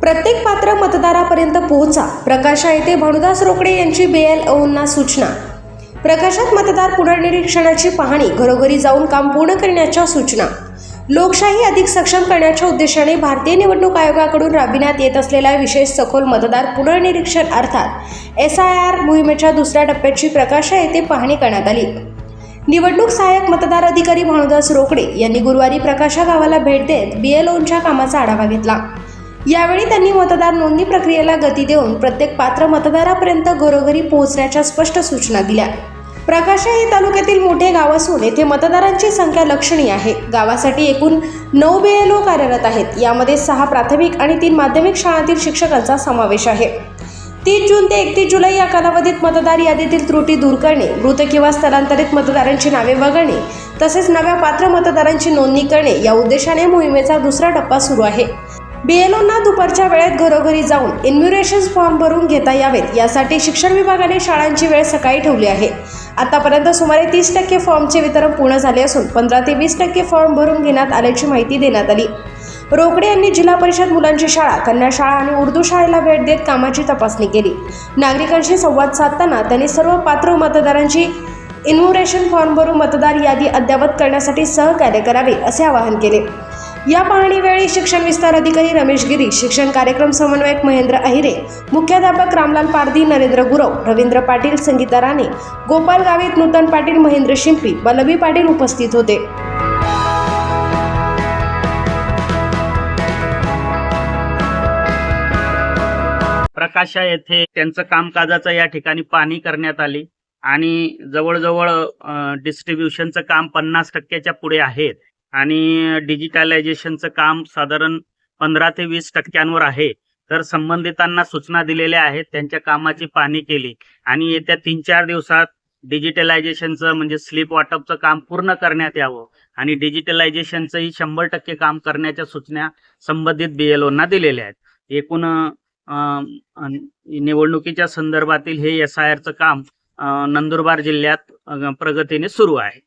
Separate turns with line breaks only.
प्रत्येक पात्र मतदारापर्यंत पोहोचा. प्रकाशा येथे भानुदास रोकडे यांची BLOंना सूचना. प्रकाशात मतदार पुनर्निरीक्षणाची पाहणी, घरोघरी जाऊन काम पूर्ण करण्याच्या सूचना. लोकशाही अधिक सक्षम करण्याच्या उद्देशाने भारतीय निवडणूक आयोगाकडून राबविण्यात येत असलेल्या विशेष सखोल मतदार पुनर्निरीक्षण अर्थात SIR मोहिमेच्या दुसऱ्या टप्प्याची प्रकाशा येथे पाहणी करण्यात आली. निवडणूक सहाय्यक मतदार अधिकारी भानुदास रोकडे यांनी गुरुवारी प्रकाशा गावाला भेट देत BLOंच्या कामाचा आढावा घेतला. यावेळी त्यांनी मतदार नोंदणी प्रक्रियेला गती देऊन प्रत्येक पात्र मतदारापर्यंत घरोघरी पोहोचण्याच्या स्पष्ट सूचना दिल्या. प्रकाशा हे तालुक्यातील मोठे गाव असून येथे मतदारांची संख्या लक्षणीय आहे. गावासाठी एकूण 9 BLO कार्यरत आहेत. यामध्ये 6 प्राथमिक आणि 3 माध्यमिक शाळांतील शिक्षकांचा समावेश आहे. 30 जून ते 31 जुलै या कालावधीत मतदार यादीतील त्रुटी दूर करणे, मृत किंवा स्थलांतरित मतदारांची नावे वगळणे तसेच नव्या पात्र मतदारांची नोंदणी करणे या उद्देशाने मोहिमेचा दुसरा टप्पा सुरू आहे. BLOंना दुपारच्या वेळेत घरोघरी जाऊन इन्म्युरेशन फॉर्म भरून घेता यावेत यासाठी शिक्षण विभागाने शाळांची वेळ सकाळी ठेवली आहे. आतापर्यंत सुमारे 30% फॉर्मचे वितरण पूर्ण झाले असून 15 ते 20% फॉर्म भरून घेण्यात आल्याची माहिती देण्यात आली. रोकडे यांनी जिल्हा परिषद मुलांची शाळा, कन्या शाळा आणि उर्दू शाळेला भेट देत कामाची तपासणी केली. नागरिकांशी संवाद साधताना त्यांनी सर्व पात्र मतदारांची इन्म्युरेशन फॉर्म भरून मतदार यादी अद्ययावत करण्यासाठी सहकार्य करावे असे आवाहन केले. या पाहणीवेळी शिक्षण विस्तार अधिकारी रमेश गिरी, शिक्षण कार्यक्रम समन्वयक महेंद्र अहिरे, मुख्याध्यापक रामलाल पारधी, नरेंद्र गुरव, रवींद्र पाटील, संगीता राणे, गोपाल गावित, नूतन पाटील, महेंद्र शिंपी, बलबी पाटील उपस्थित होते.
प्रकाशा येथे त्यांचं कामकाजाचं या ठिकाणी पाहणी करण्यात आली आणि जवळजवळ डिस्ट्रीब्युशनचं काम 50%च्या पुढे आहेत आणि डिजिटलायझेशनचं काम साधारण 15 ते 20%वर आहे. तर संबंधितांना सूचना दिलेल्या आहेत, त्यांच्या कामाची पाहणी केली आणि येत्या 3-4 दिवसात डिजिटलायझेशनचं म्हणजे स्लिप वाटपचं काम पूर्ण करण्यात यावं आणि डिजिटलायझेशनचंही 100% काम करण्याच्या सूचना संबंधित BLOंना दिलेल्या आहेत. एकूण निवडणुकीच्या संदर्भातील हे SIRचं काम नंदुरबार जिल्ह्यात प्रगतीने सुरू आहे.